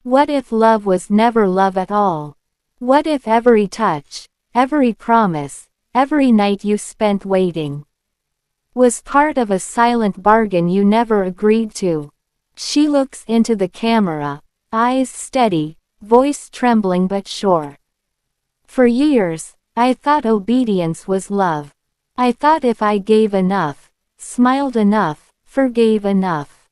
What if love was never love at all? What if every touch, every promise, every night you spent waiting, was part of a silent bargain you never agreed to? She looks into the camera, eyes steady, voice trembling but sure. For years, I thought obedience was love. I thought if I gave enough, smiled enough, forgave enough,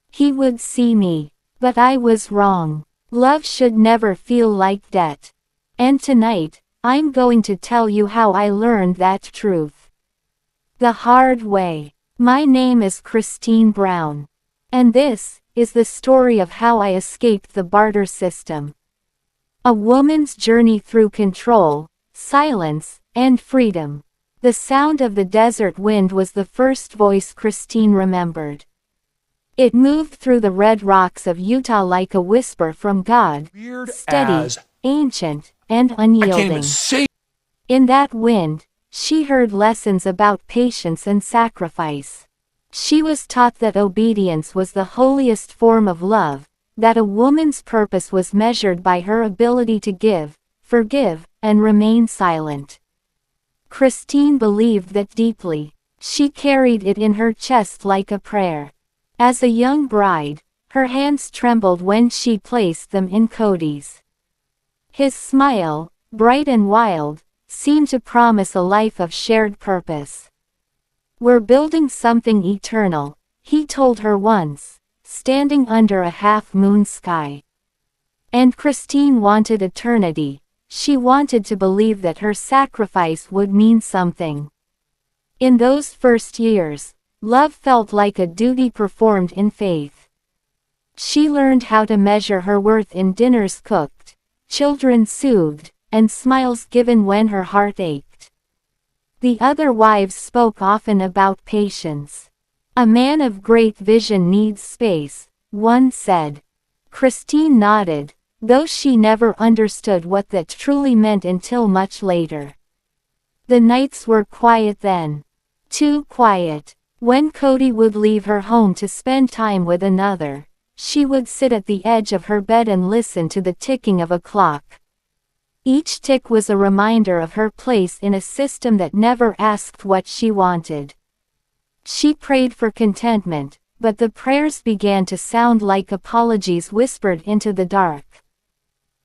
he would see me. But I was wrong. Love should never feel like debt. And tonight, I'm going to tell you how I learned that truth the hard way. My name is Kody Brown. And this is the story of how I escaped the barter system. A woman's journey through control, silence, and freedom. The sound of the desert wind was the first voice Kody remembered. It moved through the red rocks of Utah like a whisper from God, steady, ancient, and unyielding. In that wind, she heard lessons about patience and sacrifice. She was taught that obedience was the holiest form of love, that a woman's purpose was measured by her ability to give, forgive, and remain silent. Kody believed that deeply. She carried it in her chest like a prayer. As a young bride, her hands trembled when she placed them in Kody's. His smile, bright and wild, seemed to promise a life of shared purpose. "We're building something eternal," he told her once, standing under a half-moon sky. And Kody wanted eternity. She wanted to believe that her sacrifice would mean something. In those first years, love felt like a duty performed in faith. She learned how to measure her worth in dinners cooked, children soothed, and smiles given when her heart ached. The other wives spoke often about patience. "A man of great vision needs space," one said. Kody nodded, though she never understood what that truly meant until much later. The nights were quiet then. Too quiet. When Kody would leave her home to spend time with another, she would sit at the edge of her bed and listen to the ticking of a clock. Each tick was a reminder of her place in a system that never asked what she wanted. She prayed for contentment, but the prayers began to sound like apologies whispered into the dark.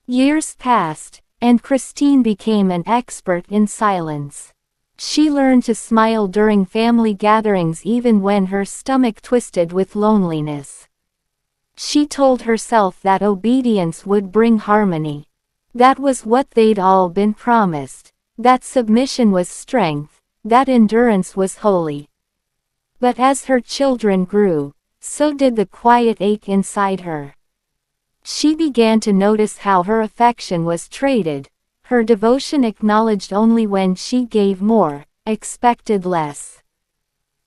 Years passed, and Kody became an expert in silence. She learned to smile during family gatherings even when her stomach twisted with loneliness. She told herself that obedience would bring harmony. That was what they'd all been promised. That submission was strength, that endurance was holy. But as her children grew, so did the quiet ache inside her. She began to notice how her affection was traded, her devotion acknowledged only when she gave more, expected less.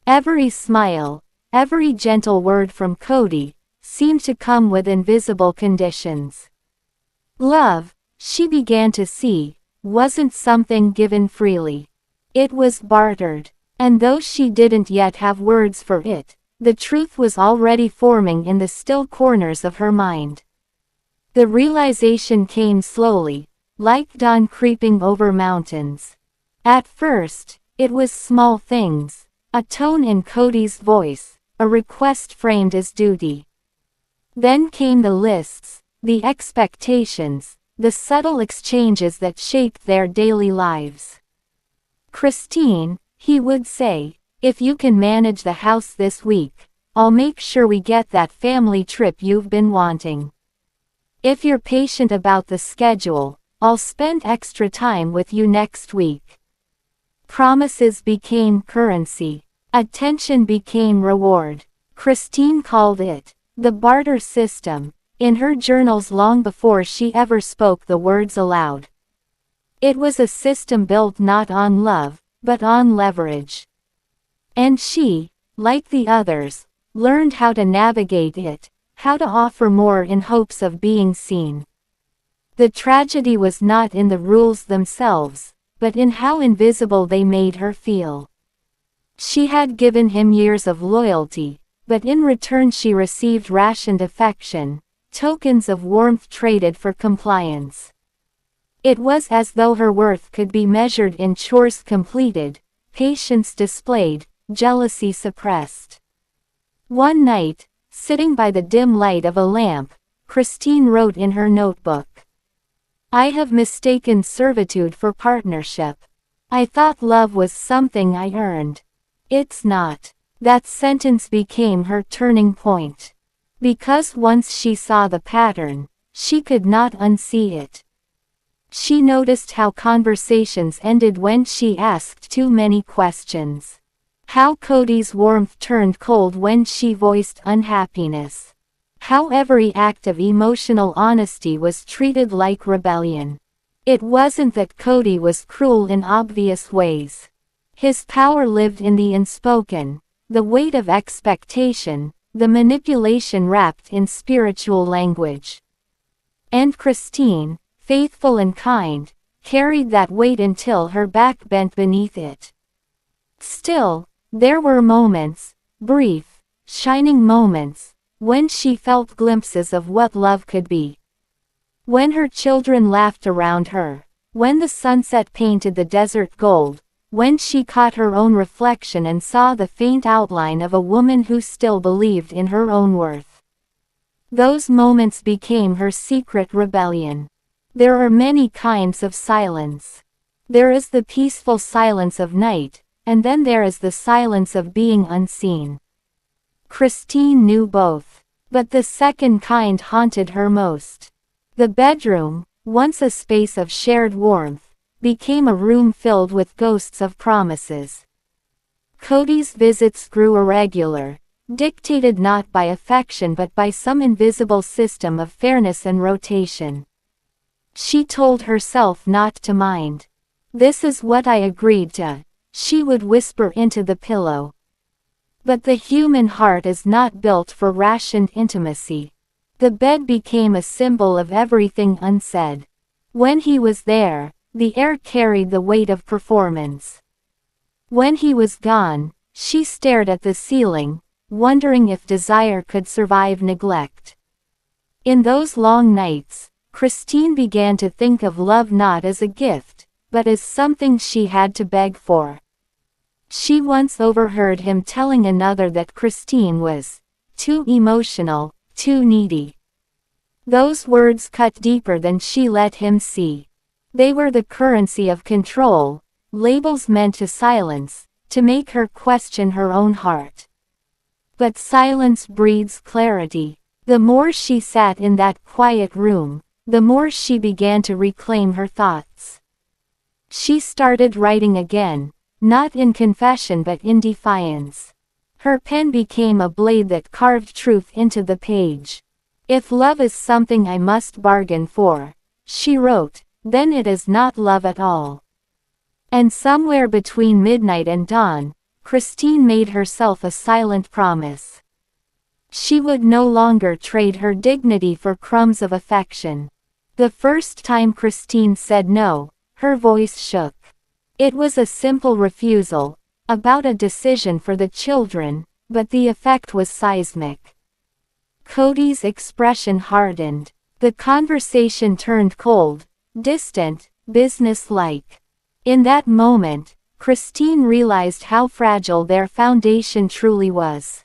Every smile, every gentle word from Kody, seemed to come with invisible conditions. Love, she began to see, wasn't something given freely. It was bartered. And though she didn't yet have words for it, the truth was already forming in the still corners of her mind. The realization came slowly, like dawn creeping over mountains. At first, it was small things, a tone in Kody's voice, a request framed as duty. Then came the lists, the expectations, the subtle exchanges that shaped their daily lives. "Kody," he would say, "if you can manage the house this week, I'll make sure we get that family trip you've been wanting. If you're patient about the schedule, I'll spend extra time with you next week." Promises became currency. Attention became reward. Kody called it the barter system, in her journals long before she ever spoke the words aloud. It was a system built not on love, but on leverage. And she, like the others, learned how to navigate it, how to offer more in hopes of being seen. The tragedy was not in the rules themselves, but in how invisible they made her feel. She had given him years of loyalty, but in return she received rationed affection, tokens of warmth traded for compliance. It was as though her worth could be measured in chores completed, patience displayed, jealousy suppressed. One night, sitting by the dim light of a lamp, Christine wrote in her notebook, "I have mistaken servitude for partnership. I thought love was something I earned. It's not." That sentence became her turning point. Because once she saw the pattern, she could not unsee it. She noticed how conversations ended when she asked too many questions. How Kody's warmth turned cold when she voiced unhappiness. How every act of emotional honesty was treated like rebellion. It wasn't that Kody was cruel in obvious ways. His power lived in the unspoken, the weight of expectation, the manipulation wrapped in spiritual language. And Christine, faithful and kind, carried that weight until her back bent beneath it. Still, there were moments, brief, shining moments, when she felt glimpses of what love could be. When her children laughed around her, when the sunset painted the desert gold, when she caught her own reflection and saw the faint outline of a woman who still believed in her own worth. Those moments became her secret rebellion. There are many kinds of silence. There is the peaceful silence of night, and then there is the silence of being unseen. Christine knew both, but the second kind haunted her most. The bedroom, once a space of shared warmth, became a room filled with ghosts of promises. Kody's visits grew irregular, dictated not by affection but by some invisible system of fairness and rotation. She told herself not to mind. "This is what I agreed to," she would whisper into the pillow. But the human heart is not built for rationed intimacy. The bed became a symbol of everything unsaid. When he was there, the air carried the weight of performance. When he was gone, she stared at the ceiling, wondering if desire could survive neglect. In those long nights, Christine began to think of love not as a gift, but as something she had to beg for. She once overheard him telling another that Christine was too emotional, too needy. Those words cut deeper than she let him see. They were the currency of control, labels meant to silence, to make her question her own heart. But silence breeds clarity. The more she sat in that quiet room, the more she began to reclaim her thoughts. She started writing again, not in confession but in defiance. Her pen became a blade that carved truth into the page. "If love is something I must bargain for," she wrote, "then it is not love at all." And somewhere between midnight and dawn, Christine made herself a silent promise. She would no longer trade her dignity for crumbs of affection. The first time Christine said no, her voice shook. It was a simple refusal, about a decision for the children, but the effect was seismic. Kody's expression hardened. The conversation turned cold, distant, business-like. In that moment, Christine realized how fragile their foundation truly was.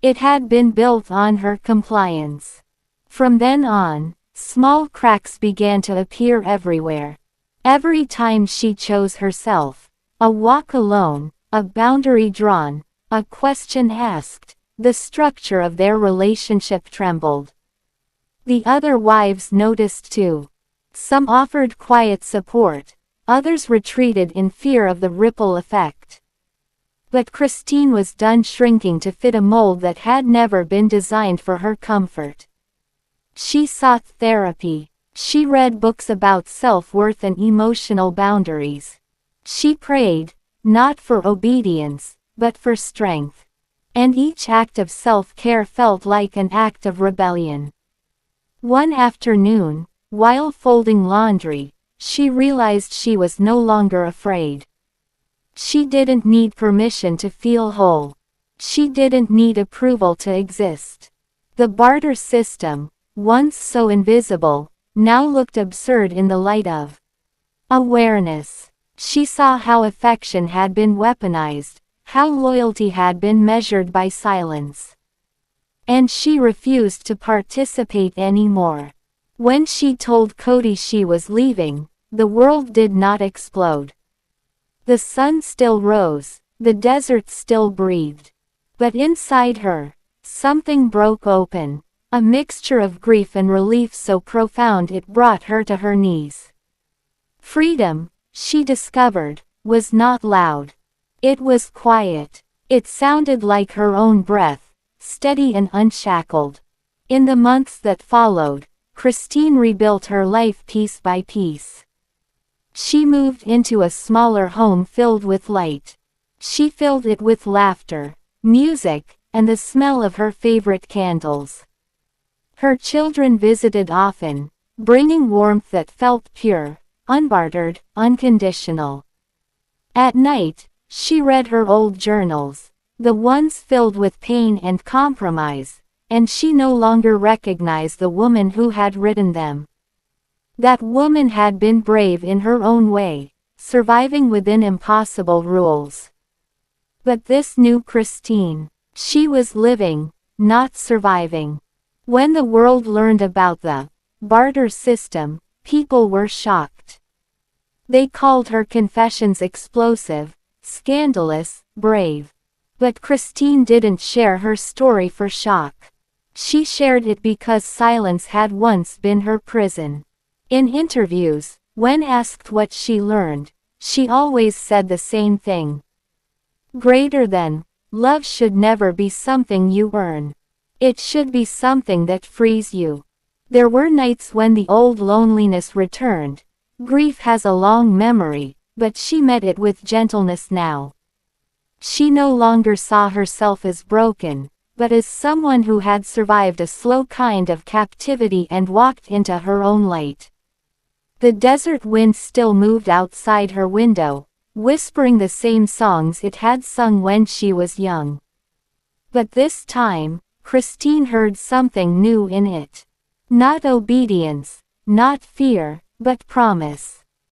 It had been built on her compliance. From then on, small cracks began to appear everywhere. Every time she chose herself, a walk alone, a boundary drawn, a question asked, the structure of their relationship trembled. The other wives noticed too. Some offered quiet support, others retreated in fear of the ripple effect. But Christine was done shrinking to fit a mold that had never been designed for her comfort. She sought therapy. She read books about self-worth and emotional boundaries. She prayed, not for obedience, but for strength. And each act of self-care felt like an act of rebellion. One afternoon, while folding laundry, she realized she was no longer afraid. She didn't need permission to feel whole. She didn't need approval to exist. The barter system, once so invisible, now looked absurd in the light of awareness. She saw how affection had been weaponized, how loyalty had been measured by silence. And she refused to participate anymore. When she told Kody she was leaving, the world did not explode. The sun still rose, the desert still breathed. But inside her, something broke open, a mixture of grief and relief so profound it brought her to her knees. Freedom, she discovered, was not loud. It was quiet. It sounded like her own breath, steady and unshackled. In the months that followed, Christine rebuilt her life piece by piece. She moved into a smaller home filled with light. She filled it with laughter, music, and the smell of her favorite candles. Her children visited often, bringing warmth that felt pure, unbartered, unconditional. At night, she read her old journals, the ones filled with pain and compromise, and she no longer recognized the woman who had written them. That woman had been brave in her own way, surviving within impossible rules. But this new Christine, she was living, not surviving. When the world learned about the barter system, people were shocked. They called her confessions explosive, scandalous, brave. But Christine didn't share her story for shock. She shared it because silence had once been her prison. In interviews, when asked what she learned, she always said the same thing. Greater than, love should never be something you earn. It should be something that frees you. There were nights when the old loneliness returned. Grief has a long memory, but she met it with gentleness now. She no longer saw herself as broken, but as someone who had survived a slow kind of captivity and walked into her own light. The desert wind still moved outside her window, whispering the same songs it had sung when she was young. But this time, Christine heard something new in it. Not obedience, not fear, but promise.